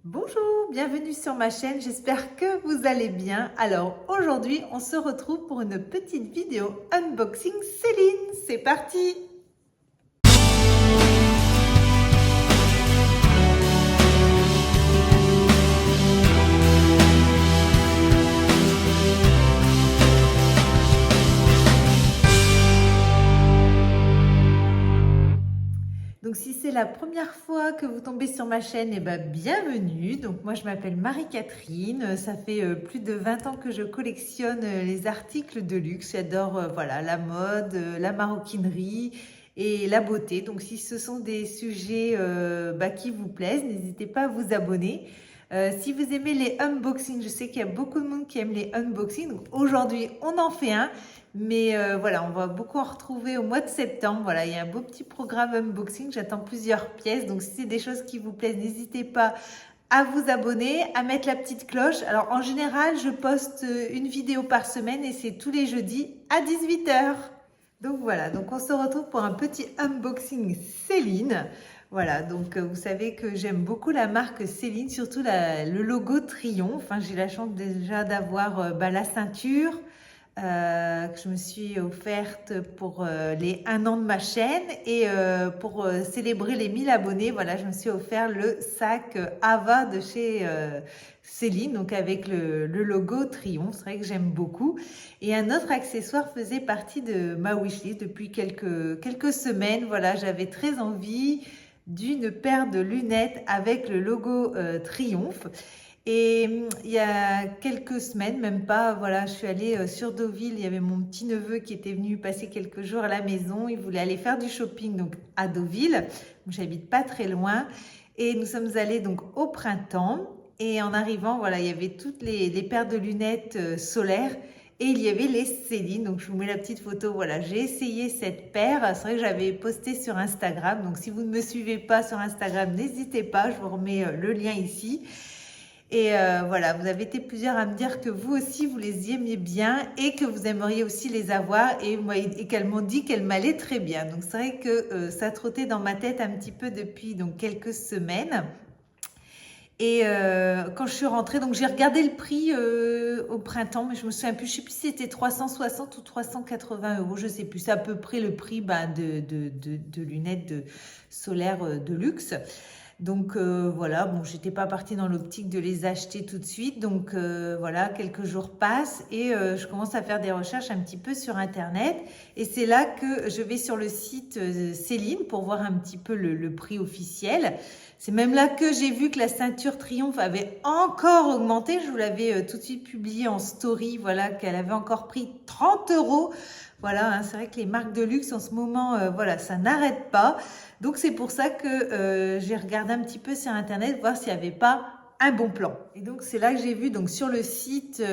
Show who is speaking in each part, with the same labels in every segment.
Speaker 1: Bonjour, bienvenue sur ma chaîne, j'espère que vous allez bien. Alors aujourd'hui, on se retrouve pour une petite vidéo unboxing Céline. C'est parti! Donc si c'est la première fois que vous tombez sur ma chaîne, eh ben, bienvenue. Donc moi je m'appelle Marie-Catherine, ça fait plus de 20 ans que je collectionne les articles de luxe. J'adore voilà, la mode, la maroquinerie et la beauté. Donc si ce sont des sujets qui vous plaisent, n'hésitez pas à vous abonner. Si vous aimez les unboxings, je sais qu'il y a beaucoup de monde qui aime les unboxings. Donc aujourd'hui, on en fait un. Mais voilà, on va beaucoup en retrouver au mois de septembre. Voilà, il y a un beau petit programme unboxing. J'attends plusieurs pièces. Donc, si c'est des choses qui vous plaisent, n'hésitez pas à vous abonner, à mettre la petite cloche. Alors, en général, je poste une vidéo par semaine et c'est tous les jeudis à 18 h. Donc, voilà. Donc, on se retrouve pour un petit unboxing Céline. Voilà, donc vous savez que j'aime beaucoup la marque Céline, surtout le logo Triomphe. Enfin, j'ai la chance déjà d'avoir la ceinture que je me suis offerte pour les 1 an de ma chaîne et pour célébrer les 1000 abonnés, voilà, je me suis offert le sac Ava de chez Céline, donc avec le logo Triomphe. C'est vrai que j'aime beaucoup. Et un autre accessoire faisait partie de ma wishlist depuis quelques semaines. Voilà, j'avais très envie d'une paire de lunettes avec le logo Triomphe. Et il y a quelques semaines, même pas, voilà, je suis allée sur Deauville. Il y avait mon petit neveu qui était venu passer quelques jours à la maison. Il voulait aller faire du shopping donc à Deauville. J'habite pas très loin. Et nous sommes allés donc au printemps. Et en arrivant, voilà, il y avait toutes les paires de lunettes solaires. Et il y avait les Céline, donc je vous mets la petite photo, voilà, j'ai essayé cette paire, c'est vrai que j'avais posté sur Instagram, donc si vous ne me suivez pas sur Instagram, n'hésitez pas, je vous remets le lien ici. Et voilà, vous avez été plusieurs à me dire que vous aussi, vous les aimiez bien et que vous aimeriez aussi les avoir. Et qu'elles m'ont dit qu'elles m'allaient très bien. Donc, c'est vrai que ça trottait dans ma tête un petit peu depuis donc, quelques semaines. Et quand je suis rentrée, donc j'ai regardé le prix au printemps, mais je me souviens plus, je sais plus si c'était 360 ou 380 euros, je sais plus, c'est à peu près le prix de lunettes solaires de luxe. Donc voilà, bon, j'étais pas partie dans l'optique de les acheter tout de suite. Donc voilà, quelques jours passent et je commence à faire des recherches un petit peu sur Internet. Et c'est là que je vais sur le site Céline pour voir un petit peu le prix officiel. C'est même là que j'ai vu que la ceinture Triomphe avait encore augmenté. Je vous l'avais tout de suite publié en story, voilà, qu'elle avait encore pris 30 euros. Voilà, hein, c'est vrai que les marques de luxe en ce moment, voilà, ça n'arrête pas. Donc c'est pour ça que j'ai regardé un petit peu sur Internet, voir s'il n'y avait pas un bon plan. Et donc c'est là que j'ai vu donc sur le site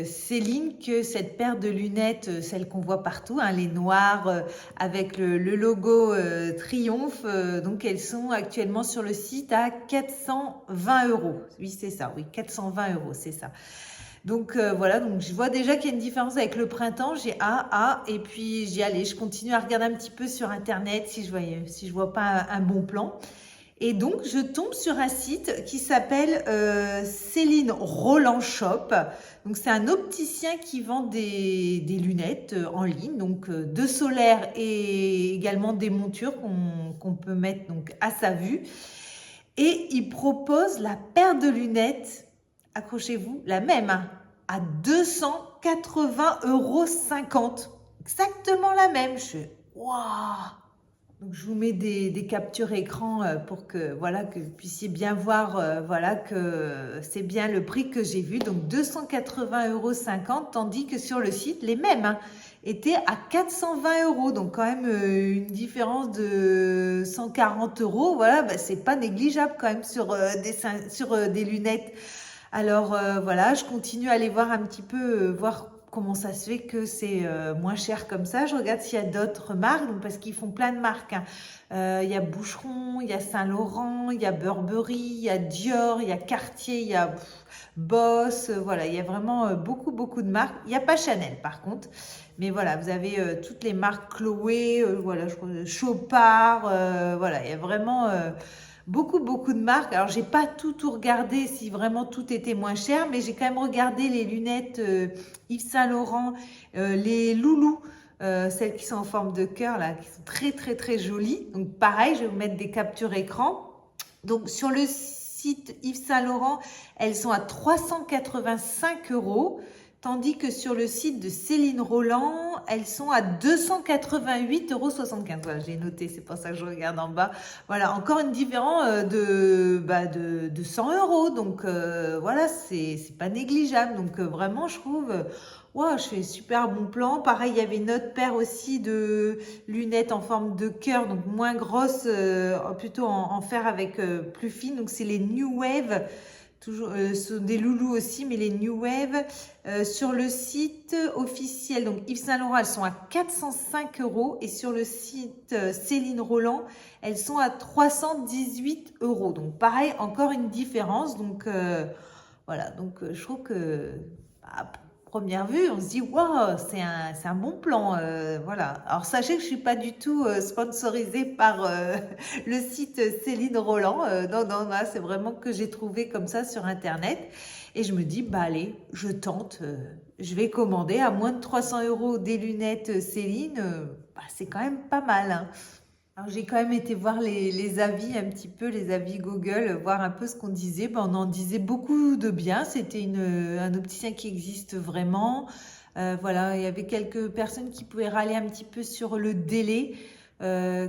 Speaker 1: Céline que cette paire de lunettes, celle qu'on voit partout, hein, les noires avec le logo Triomphe, donc elles sont actuellement sur le site à 420 euros. Oui c'est ça, oui 420 euros, c'est ça. Donc voilà, donc je vois déjà qu'il y a une différence avec le printemps. J'ai et puis j'y allais, je continue à regarder un petit peu sur Internet si je vois pas un bon plan. Et donc je tombe sur un site qui s'appelle Céline Roland Shop. Donc c'est un opticien qui vend des lunettes en ligne, donc de solaire et également des montures qu'on peut mettre donc à sa vue. Et il propose la paire de lunettes, accrochez-vous, la même, hein, à 280,50 €. Exactement la même. Je suis, waouh! Donc je vous mets des captures écran pour que voilà que vous puissiez bien voir voilà que c'est bien le prix que j'ai vu. Donc 280,50 €, tandis que sur le site les mêmes hein, étaient à 420 €. Donc quand même une différence de 140 €. Voilà, bah, c'est pas négligeable quand même sur des lunettes. Alors voilà, je continue à aller voir un petit peu voir comment ça se fait que c'est moins cher comme ça. Je regarde s'il y a d'autres marques, donc parce qu'ils font plein de marques. Hein. Il y a Boucheron, il y a Saint-Laurent, il y a Burberry, il y a Dior, il y a Cartier, il y a Boss. Voilà, il y a vraiment beaucoup de marques. Il n'y a pas Chanel par contre. Mais voilà, vous avez toutes les marques Chloé, voilà, je crois, Chopard. Voilà, il y a vraiment beaucoup de marques. Alors, j'ai pas tout regardé si vraiment tout était moins cher, mais j'ai quand même regardé les lunettes Yves Saint Laurent, les loulous, celles qui sont en forme de cœur, là, qui sont très jolies. Donc, pareil, je vais vous mettre des captures écran. Donc, sur le site Yves Saint Laurent, elles sont à 385 €. Tandis que sur le site de Céline Roland, elles sont à 288,75 €. Voilà, j'ai noté, c'est pour ça que je regarde en bas. Voilà, encore une différence de 100 €. Donc voilà, c'est pas négligeable. Donc vraiment, je trouve, ouais, je fais super bon plan. Pareil, il y avait une autre paire aussi de lunettes en forme de cœur, donc moins grosses, plutôt en fer avec plus fine. Donc c'est les New Wave. Toujours sont des loulous aussi, mais les New Wave sur le site officiel, donc Yves Saint Laurent, elles sont à 405 € et sur le site Céline Roland, elles sont à 318 €. Donc pareil, encore une différence. Donc voilà, donc je trouve que à première vue, on se dit waouh, c'est un bon plan. Voilà. Alors sachez que je suis pas du tout sponsorisée par le site Céline Roland. Non, là, c'est vraiment que j'ai trouvé comme ça sur internet. Et je me dis, bah allez, je tente, je vais commander à moins de 300 € des lunettes Céline. Bah, c'est quand même pas mal, hein. Alors, j'ai quand même été voir les avis un petit peu, les avis Google, voir un peu ce qu'on disait. Ben, on en disait beaucoup de bien. C'était un opticien qui existe vraiment. Voilà, il y avait quelques personnes qui pouvaient râler un petit peu sur le délai.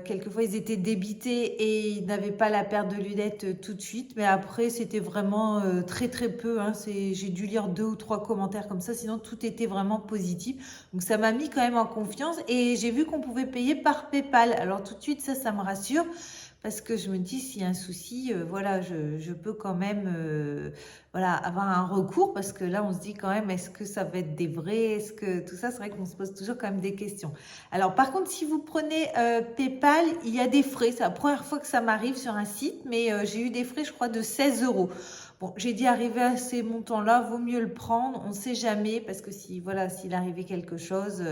Speaker 1: Quelquefois, ils étaient débités et ils n'avaient pas la paire de lunettes tout de suite. Mais après, c'était vraiment très peu, hein. J'ai dû lire 2 ou 3 commentaires comme ça. Sinon, tout était vraiment positif. Donc, ça m'a mis quand même en confiance. Et j'ai vu qu'on pouvait payer par PayPal. Alors, tout de suite, ça me rassure. Parce que je me dis, s'il y a un souci, voilà, je peux quand même voilà, avoir un recours. Parce que là, on se dit quand même, est-ce que ça va être des vrais? Est-ce que tout ça, c'est vrai qu'on se pose toujours quand même des questions. Alors, par contre, si vous prenez PayPal, il y a des frais. C'est la première fois que ça m'arrive sur un site, mais j'ai eu des frais, je crois, de 16 €. Bon, j'ai dit, arriver à ces montants-là, vaut mieux le prendre. On ne sait jamais, parce que si, voilà, s'il arrivait quelque chose.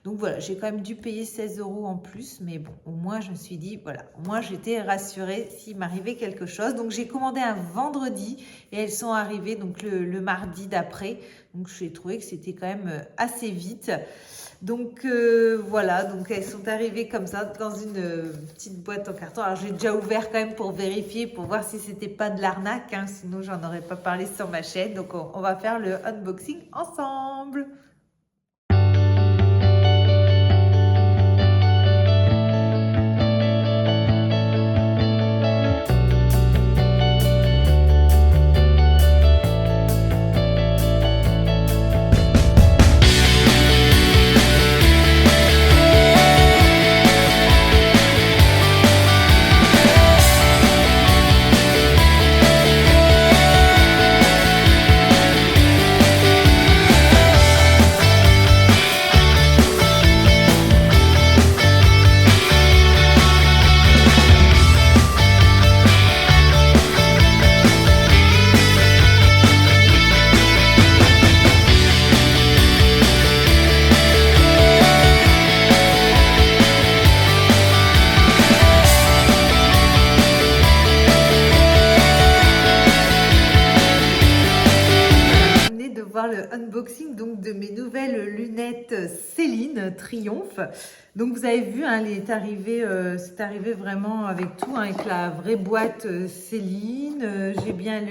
Speaker 1: Donc voilà, j'ai quand même dû payer 16 € en plus. Mais bon, au moins, je me suis dit, voilà, au moins, j'étais rassurée s'il m'arrivait quelque chose. Donc, j'ai commandé un vendredi et elles sont arrivées donc le mardi d'après. Donc, j'ai trouvé que c'était quand même assez vite. Donc voilà, donc elles sont arrivées comme ça dans une petite boîte en carton. Alors j'ai déjà ouvert quand même pour vérifier, pour voir si c'était pas de l'arnaque, hein, sinon j'en aurais pas parlé sur ma chaîne. Donc on va faire le unboxing ensemble. Le unboxing donc de mes nouvelles lunettes Céline Triomphe. Donc vous avez vu, hein, c'est arrivé vraiment avec tout, hein, avec la vraie boîte Céline. J'ai bien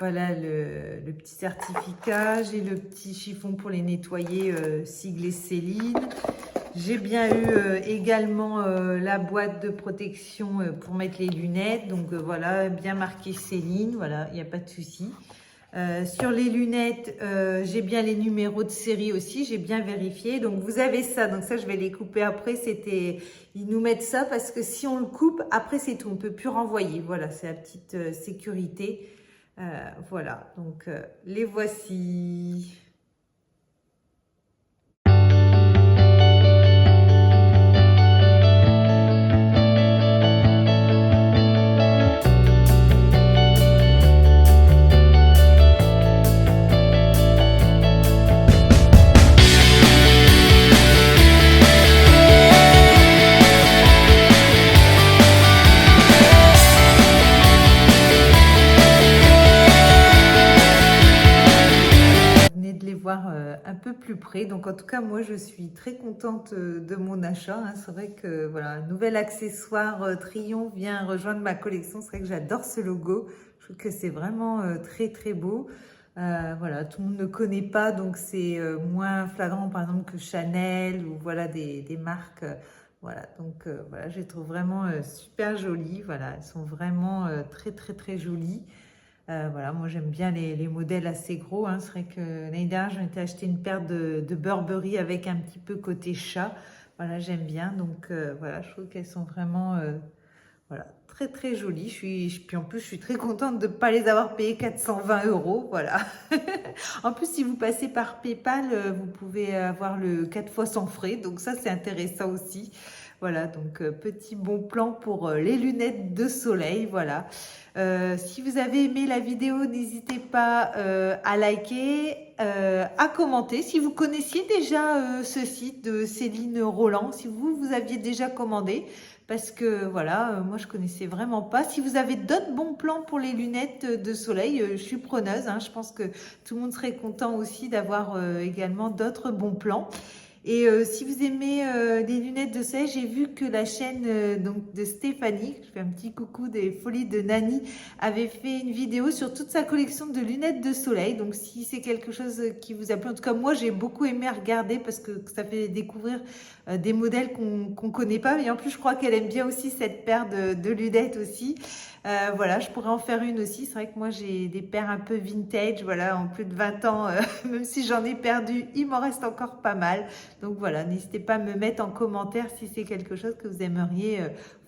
Speaker 1: voilà, le petit certificat, j'ai le petit chiffon pour les nettoyer siglé Céline. J'ai bien eu également la boîte de protection pour mettre les lunettes. Donc voilà, bien marqué Céline, voilà, il n'y a pas de souci. Sur les lunettes, j'ai bien les numéros de série aussi, j'ai bien vérifié. Donc vous avez ça, donc ça je vais les couper après. Ils nous mettent ça parce que si on le coupe, après c'est tout, on ne peut plus renvoyer. Voilà, c'est la petite sécurité. Voilà, donc les voici. un peu plus près. Donc en tout cas, moi, je suis très contente de mon achat, hein. C'est vrai que voilà, un nouvel accessoire Triomphe vient rejoindre ma collection. C'est vrai que j'adore ce logo. Je trouve que c'est vraiment très très beau. Voilà, tout le monde ne connaît pas, donc c'est moins flagrant par exemple que Chanel ou voilà des marques. Voilà, donc voilà, je les trouve vraiment super jolies. Voilà, elles sont vraiment très très très jolies. Voilà, moi j'aime bien les modèles assez gros, hein. C'est vrai que l'année dernière, j'ai été acheter une paire de Burberry avec un petit peu côté chat. Voilà, j'aime bien. Donc voilà, je trouve qu'elles sont vraiment voilà, très très jolies. Puis en plus, je suis très contente de ne pas les avoir payées 420 euros. Voilà. En plus, si vous passez par PayPal, vous pouvez avoir le 4 fois sans frais. Donc ça, c'est intéressant aussi. Voilà, donc petit bon plan pour les lunettes de soleil. Voilà. Si vous avez aimé la vidéo, n'hésitez pas à liker, à commenter. Si vous connaissiez déjà ce site de Céline Roland, si vous aviez déjà commandé, parce que voilà, moi je connaissais vraiment pas. Si vous avez d'autres bons plans pour les lunettes de soleil, je suis preneuse, hein. Je pense que tout le monde serait content aussi d'avoir également d'autres bons plans. Et si vous aimez les lunettes de soleil, j'ai vu que la chaîne donc de Stéphanie, je fais un petit coucou des Folies de Nani, avait fait une vidéo sur toute sa collection de lunettes de soleil. Donc si c'est quelque chose qui vous a plu, en tout cas moi j'ai beaucoup aimé regarder parce que ça fait découvrir des modèles qu'on connaît pas. Et en plus je crois qu'elle aime bien aussi cette paire de lunettes aussi. Voilà, je pourrais en faire une aussi. C'est vrai que moi, j'ai des paires un peu vintage, voilà, en plus de 20 ans, même si j'en ai perdu, il m'en reste encore pas mal. Donc voilà, n'hésitez pas à me mettre en commentaire si c'est quelque chose que vous aimeriez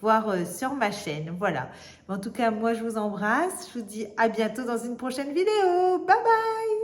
Speaker 1: voir sur ma chaîne. Voilà. En tout cas, moi, je vous embrasse. Je vous dis à bientôt dans une prochaine vidéo. Bye bye!